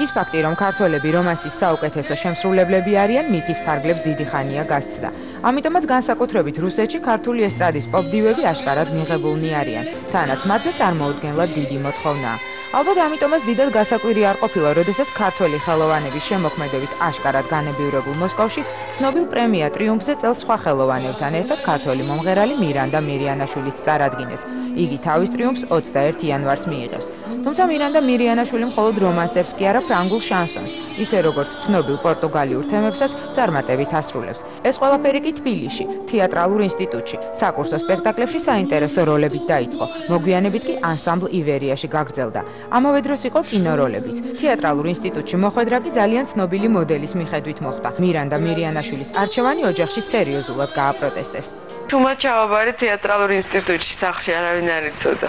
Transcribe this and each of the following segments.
ის ფაქტი, რომ ქართველები რომანსის საუკეთესო შემსრულებლები არიან, მითის ფარგლებს დიდი ხანია გასცდა. ამიტომაც განსაკუთრებით რუსეთში ქართული ესტრადის პოპ-დივები აშკარად მიღებულნი არიან, თანაც მათზე წარმოუდგენლად დიდი მოთხოვნაა. ალბათ ამიტომაც დიდად გასაკვირი არ ყოფილა, როდესაც ქართველი ხელოვანების შემოქმედებით აშკარად განებივრებულ მოსკოვში ცნობილ პრემია ტრიუმფზე წელს სხვა ხელოვანებთან ერთად ქართველი მომღერალი მირანდა მირიანაშვილიც წარადგინეს. იგი თავის ტრიუმფს 21 იანვარს მიიღებს. თუმცა მირანდა მირიანაშვილი მხოლოდ რომანსებს კი არა ფრანგულ შანსონს, ისე როგორც ცნობილ პორტუგალიურ თემებსაც წარმატებით ასრულებს. ეს ყველაფერი კი თბილისში, თეატრალურ ინსტიტუტში, საკურსო სპექტაკლებში საინტერესო როლებით დაიწყო. მოგვიანებით კი ანსამბლ ივერიაში გაგრძელდა. ამავე დროს იყო კინოროლებიც. თეატრალურ ინსტიტუტში მოხვედრა კი ძალიან ცნობილი მოდელის მიხედვით მოხდა. მირანდა მირიანაშვილის არჩევანი ოჯახში სერიოზულად გააპროტესტეს. Чумად ჩავაბარე თეატრალურ ინსტიტუტში, სახლში არავინ არ იცოდა.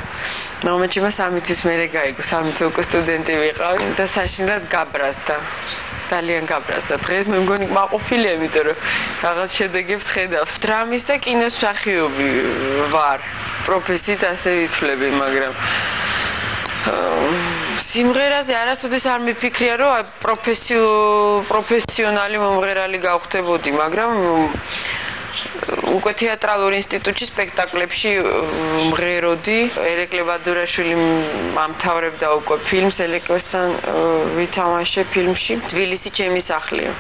მომეჩიმა 3 თვის მერე გაიგო, 3 თვე უკვე სტუდენტი ვიყავი და საშინლად გაბრაზდა. ძალიან გაბრაზდა. დღეს მე მგონი მაყოფილია, იმიტომ რომ რაღაც შედეგებს ხედავს. დრამის და კინოს მსახიობი ვარ. პროფესიით ასე ვიცვლები, მაგრამ სიმღერაზე არასოდეს არ მიფიქრია, რომ პროფესიონალი მომღერალი გავხდებოდი, მაგრამ უკვე თეატრალურ ინსტიტუტში სპექტაკლებში მღეროდი. ერეკლე ბადურაშვილი ამთავრებდა უკვე ფილმს, ელეკვესთან ვითამაშე ფილმში. თბილისი ჩემი სახლია.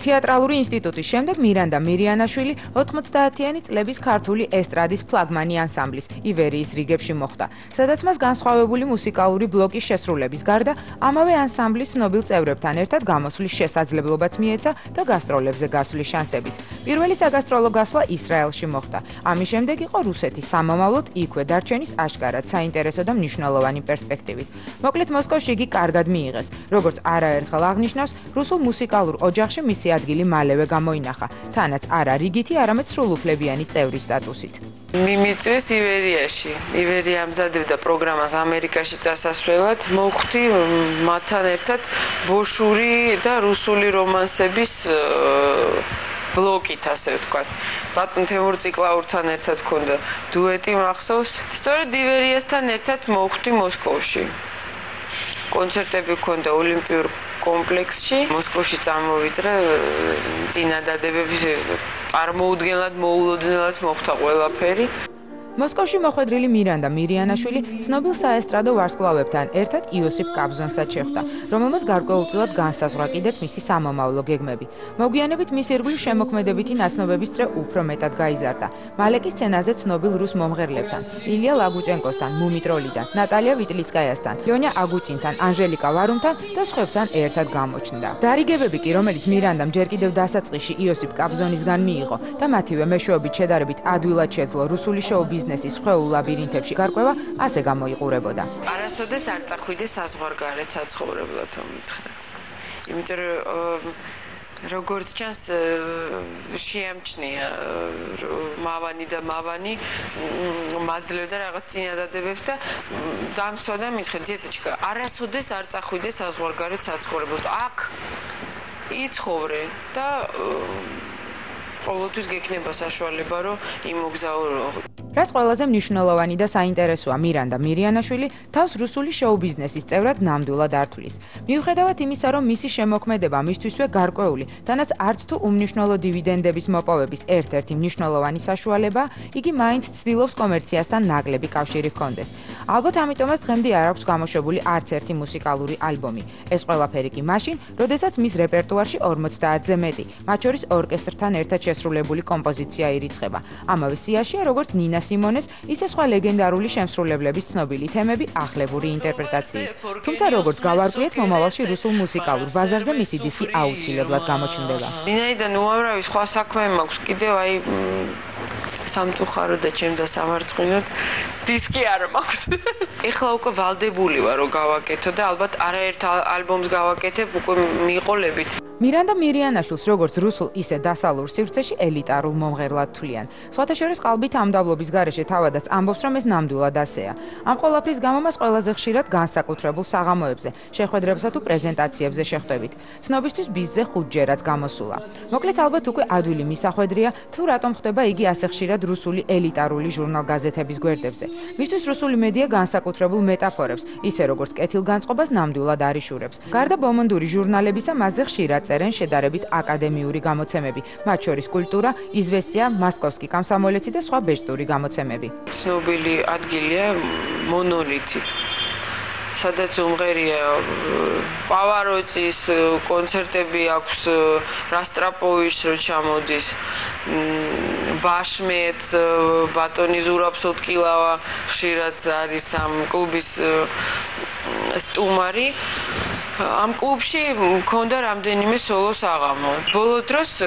თეატრალური ინსტიტუტის შემდეგ მირანდა მირიანაშვილი 90-იანი წლების ქართული ესტრადის ფლაგმანი ანსამბლის ივერიის რიგებში მოხვდა, სადაც მას განსხვავებული მუსიკალური ბლოკის შესრულების გარდა ამავე ანსამბლის ცნობილ წევრებთან ერთად გამოსვლის შესაძლებლობაც მიეცა და გასტროლებზე გასვლის შანსებიც. პირველი საგასტროლო გასვლა ისრაელში მოხდა. ამის შემდეგ იყო რუსეთის სამომავლოდ იქვე დარჩენის აშკარად საინტერესო და მნიშვნელოვანი პერსპექტივით. მოკლედ მოსკოვში იგი კარგად მიიღეს. როგორც არაერთხელ აღნიშნავს, რუსულ მუსიკალურ ოჯახში მისი ადგილი მალევე გამოინახა, თანაც არა რიგითი, არამედ სრულუფლებიანი წევრის სტატუსით. მიმიწვეს ივერიაში. ივერია ამზადებდა პროგრამას ამერიკაში წასასვლელად. მოვხვდი მათთან ერთად ბოშური და რუსული რომანსების ბლოკით, ასე ვთქვათ. ბატონ თემურ ციკლაურთან ერთად ჰქონდა დუეტი მახსოვს. სწორედ ივერიასთან ერთად მოვხვდი მოსკოვში. კონცერტები ჰქონდა ოლიმპიურ კომპლექსში. მოსკოვში წამოვიდრე, წინადადებები წარმოუდგენლად მოულოდნელად მოხდა ყველაფერი. მოსკოვში მოხვედრილი მირანდა მირიანაშვილი ცნობილ საესტრადო ვარსკვლავებთან ერთად იოსიფ კაბზონსაც შეხვდა, რომელმაც გარკვეულწილად განსაზღვრა კიდეც მისი სამომავლო გეგმები. მოგვიანებით მის ირგვლივ შემოქმედებითი ნაცნობების წრე უფრო მეტად გაიზარდა. მალე კი სცენაზე ცნობილ რუს მომღერლებთან, ილია ლაგუჭენკოსთან, მუმიტროლიდან, ნატალია ვიტლიცკაიასთან, ლიონია აგუჭინთან, ანჟელიკა ვარუმთან და სხვებთან ერთად გამოჩნდა. დარიგებები კი, რომელიც მირანდამ ჯერ კიდევ დასაწყისში იოსიფ კაბზონისგან მიიღო და მათივე მეშვეობით შედარებით ადვილად შეძლო რუსული შოუ-ბიზნესის ხვეულ ლაბირინთებში გარკვევა, ასე გამოიყურებოდა. არასოდეს არ წახვიდე საზღვარგარეთ საცხოვრებლად მომითხრა. იმიტომ რომ როგორც ჩანს შეამჩნია მავანი და მავანი მაძლევდა რაღაც წინადადებებს და დამსვა და მითხრა დიეტაჩკა არასოდეს არ წახვიდე საზღვარგარეთ საცხოვრებლად. აქ იცხოვრე და ყოველთვის გექნება საშუალება რომ იმოგზაურო. რაც ყველაზე მნიშვნელოვანი და საინტერესოა, მირანდა მირიანაშვილი თავს რუსული შოუ-ბიზნესის წევრად ნამდვილად ართვლის. მიუხედავად იმისა, რომ მისი შემოქმედება მისთვისვე გარკვეული, თანაც არც თუ უმნიშვნელო დივიდენდების მოპოვების ერთ-ერთი მნიშვნელოვანი საშუალება, იგი მაინც ცდილობს კომერციასთან ნაკლები კავშირი ჰქონდეს. ალბათ ამიტომაც დღემდე არ აქვს გამოშვებული არც ერთი მუსიკალური ალბომი. ეს ყველაფერი კი მაშინ, როდესაც მის რეპერტუარში 50-ზე მეტი, მათ შორის ორკესტრთან ერთად შესრულებული კომპოზიცია ირიცხება. ამავე სიაშია, როგორც ნინა სიმონეს, ისე სხვა ლეგენდარული შემსრულებლების ცნობილი თემები ახლებური ინტერპრეტაციით. თუმცა როგორც გავარკვიეთ, მომავალში რუსულ მუსიკალურ ბაზარზე მისი დისკი აუცილებლად გამოჩნდება. ნინაიდან უამრავი სხვა საქმე მაქვს, კიდევ აი სამწუხარო და ჩემ და სამარცხინოდ დისკი არ მაქვს. ეხლა უკვე ვალდებული ვარ რომ გავაკეთო და ალბათ არაერთ ალბომს გავაკეთებ უკვე მიყოლებით. მირანდა მირიანაშვილს როგორც რუსულ, ისე დასავლურ სივრცეში ელიტარულ მომღერლად თვლიან. სხვათა შორის ყალბით ამ დაბლობის გარეშე თავადაც ამბობს, რომ ეს ნამდვილად ასეა. ამ ყველაფრის გამო მას ყველაზე ხშირად განსაკუთრებულ საღამოებზე, შეხვედრებსა თუ პრეზენტაციებზე შეხვდებით. ცნობისთვის ბიზზე 5-ჯერაც გამოსულა. მოკლედ ალბათ უკვე ადვილი მისახვედრია, თუ რატომ ხდება იგი ასე ხშირად რუსული ელიტარული ჟურნალ-გაზეთების გვერდებზე. მისთვის რუსული მედია განსაკუთრებულ მეტაფორებს, ისე როგორც კეთილგანწყობას ნამდვილად არიშურებს. გარდა ბომონდური ჟურნალებისა, მასზე ხშირად წერენ შედარებით აკადემიური გამოცემები, მათ შორის კულტურა, იზვესტია, მოსკოვსკი კომსომოლეცი და სხვა ბეჭდური გამოცემები. ცნობილი ადგილია მონოლითი. სადაც უმღერია პავაროტის კონცერტები აქვს, რასტრაპოვიჩს რო ჩამოდის, ბაშმეტს, ბატონი ზურაბსოტკილავა ხშირად არის ამ კლუბის სტუმარი. ამ კლუბში მქონდა რამდენიმე სოლო საღამო. ბოლო დროს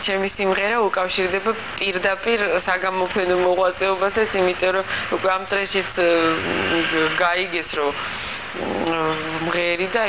ჩემი სიმღერა უკავშირდება პირდაპირ საგამოფენო მოღვაწეობასაც, იმიტომ რომ უკვე ამ წრეშიც გაიგეს, რომ მღერი და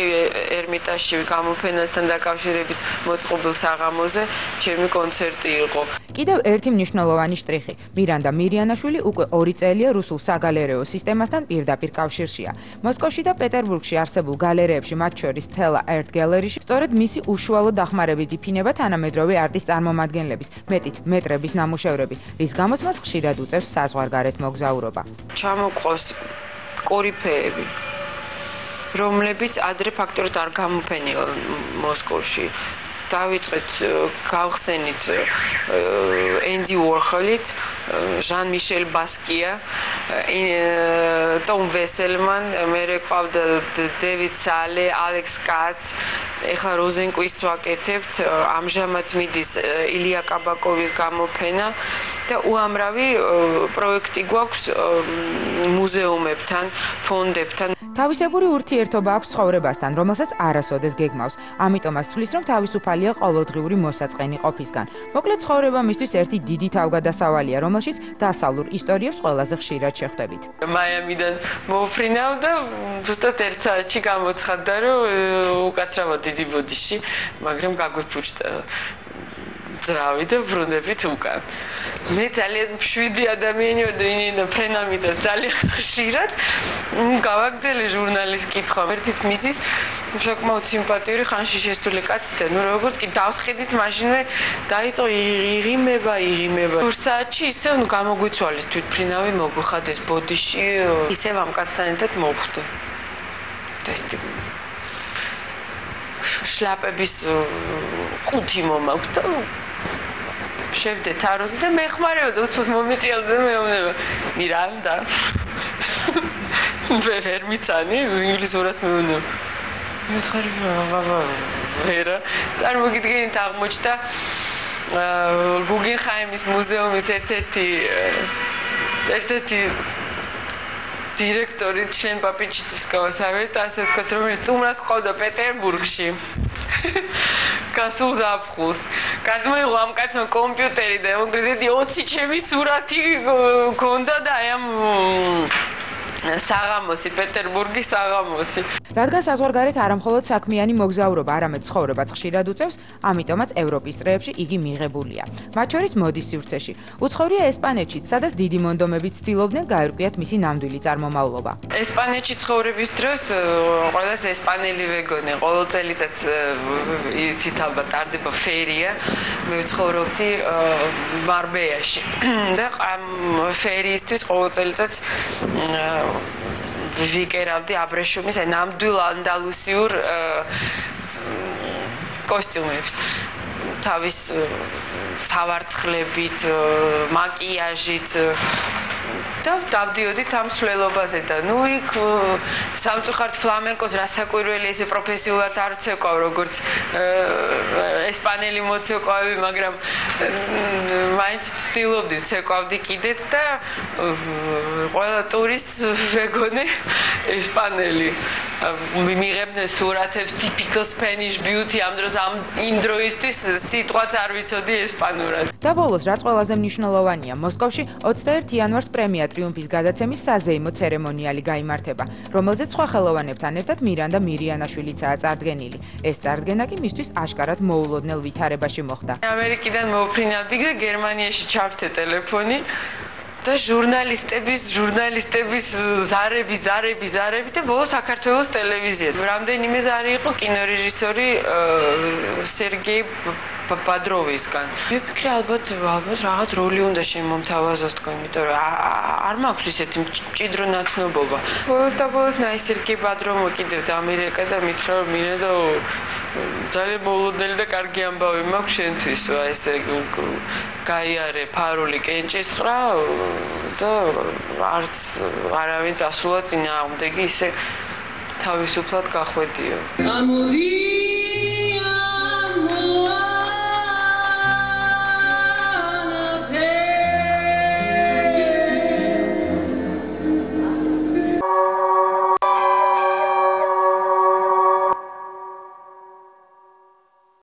ერმიტაჟში გამოფენასთან დაკავშირებით მოწყობილ საღამოზე ჩემი კონცერტი იყო. კიდევ ერთი მნიშვნელოვანი შტრიხი. მირანდა მირიანაშვილი უკვე 2 წელია რუსულ საგალერეო სისტემასთან პირდაპირ კავშირშია. მოსკოვში და პეტერბურგში არსებულ გალერეებში, მათ შორის თელა art gallery-ში, სწორედ მისი უშუალო დახმარებით იფინება თანამედროვე არტის წარმომადგენლების, მეტიც მეტრების ნამუშევრები, რის გამოც მას ხშირად უწევს საზღვარგარეთ მოგზაურობა. ჩამოყავს კორიფეები, რომლებიც ადრე ფაქტობრივად არ გამოფენილა მოსკოვში. დავიწყეთ გავხსენით ენდი უორჰოლით, ჟან მიშელ ბასკია, ტომ ვესელმან, მერე ყავდა დევიდ სალე, ალექს კაც, ეხლა როზენკვისტს ვაკეთებთ, ამჟამად მიდის ილია კაბაკოვის გამოფენა და უამრავი პროექტი გვაქვს მუზეუმებთან, ფონდებთან. თავისებური ურთიერთობა აქვს ცხოვრებასთან, რომელსაც არასოდეს გეგმავს. ამიტომაც თვლის, რომ თავისუფალია ყოველდღიური მოსაწყენი ყოფისგან. მოკლედ ცხოვრება მისთვის ერთი დიდი თავგადასავალია, რომელშიც დასავლურ ისტორიებს ყველაზე ხშირად შეხვდებით. მაიამიდან მოვფრინავ და ზუსტად 1 საათში გამოცხადდა, რომ უკაცრავად დიდი ბოდიში, მაგრამ გაგვიფუჭდა ძრავი და ბრუნებით უკან. მე ძალიან მშვიდი ადამიანი ვარ და ინინა ფრენამიწას ძალიან ხშირად გავაგრძელე ჟურნალის კითხვა. ერთით მისის საკმაოდ სიმპათიური ხანში შესული კაცი და ნუ როგორც კი დავსხედით, მაშინვე დაიწყო იღიმება. 2 საათში ისევ ნუ გამოგვიცვალეს თვითფრინავი, მოგვიხადეს ბოდიში, ისევ ამ კაცთან ერთად მოვხვდი. ტესტი შლაპების 5 მომაქვს და შევდე თაროზე და მეხმარებოდა, უცბად მომიწიალდა და მეუბნება მირანდა. ვერ მიცანი, ინგლისურად მეუბნება. მეთქარი ბაბა, ვერა. წარმოგიდგენით აღმოჩნდა გუგენჰაიმის მუზეუმის ერთ-ერთი დირექტორი ჩენ პაპიჩის გავასავეთ, ასე ვთქვათ, რომელიც უმრად ყავდა პეტერბურგში. გასულ ზაფხულს. გადმოიღო ამ კაცმა კომპიუტერი და მოგრძედი 20 ჩემი სურათი გქონდა და აი ამ საღამოსი, პეტერბურგის საღამოსი. რადგან საზღვარგარეთ არამხოლოდ საქმიანი მოგზაურობა, არამედ ცხოვრებაც ხშირად უწევს, ამიტომაც ევროპის წრეებში იგი მიღებულია. მათ შორის მოდის სივრცეში. უცხოვრია ესპანეთშიც, სადაც დიდი მონდომებით ცდილობდნენ გაერკვიათ მისი ნამდვილი წარმომავლობა. ესპანეთში ცხოვრების დროს ყველას ესპანელი ვეგონი, ყოველ წელიწად იცით ალბათ ტარდება ფერია. მე ვცხოვრობდი მარბეიაში და ამ ფერიისთვის ყოველ წელიწად ვიკერავდი აბრეშუმის, აი ნამდვილ ანდალუსიურ კოსტიუმებს. თავის სავარცხლებით, მაკიაჟით და დავდიოდით ამ სვლელობაზე და ნუ იქ სამწუხაროდ ფლამენკოს რასაკვირველი ესე პროფესიულად არ ცეკვავ, როგორც ესპანელი მოცეკვავი, მაგრამ მაინც ვცდილობდი ვცეკვავდი კიდეც და ყველა ტურისტს ვეგონე ესპანელი. მიღებდნენ სურათებს typical Spanish beauty ამ დროს იმ დროისთვის სიტყვაც არ ვიცოდი ესპანურად. და ბოლოს რაც ყველაზე მნიშვნელოვანია, მოსკოვში 21 იანვარს პრემია ტრიუმფის გადაცემის საზეიმო ცერემონიალი გაიმართება, რომელზეც სხვა ხელოვანებთან ერთად მირანდა მირიანაშვილიცაა წარდგენილი. ეს წარდგენა კი მისთვის აშკარად მოულოდნელ ვითარებაში მოხდა. ამერიკიდან მოვფრინავდი და გერმანიაში ჩავთე ტელეფონი და ჟურნალისტების ზარები და ბოლოს საქართველოს ტელევიზია. რამდენიმე ზარი იყო კინორეჟისორი სერგეი ბადროვისგან. მე ვფიქრე ალბათ რაღაც როლი უნდა შემომთავაზოს თქო, იმიტომ რომ არ მაქვს ისეთი მჭიდრო ნაცნობობა. ბოლოს ნაი სერგეი ბადროვ მოკიდევთ ამერიკა და მითხრა რომ მინდა ძალიან მოულოდნელი და კარგი ამბავი მაქვს შენთვის, ესე გაიარე ფარული კენჭისყრა და არც არავინ წასულა წინააღმდეგი ისე თავისუფლად გახვედიო.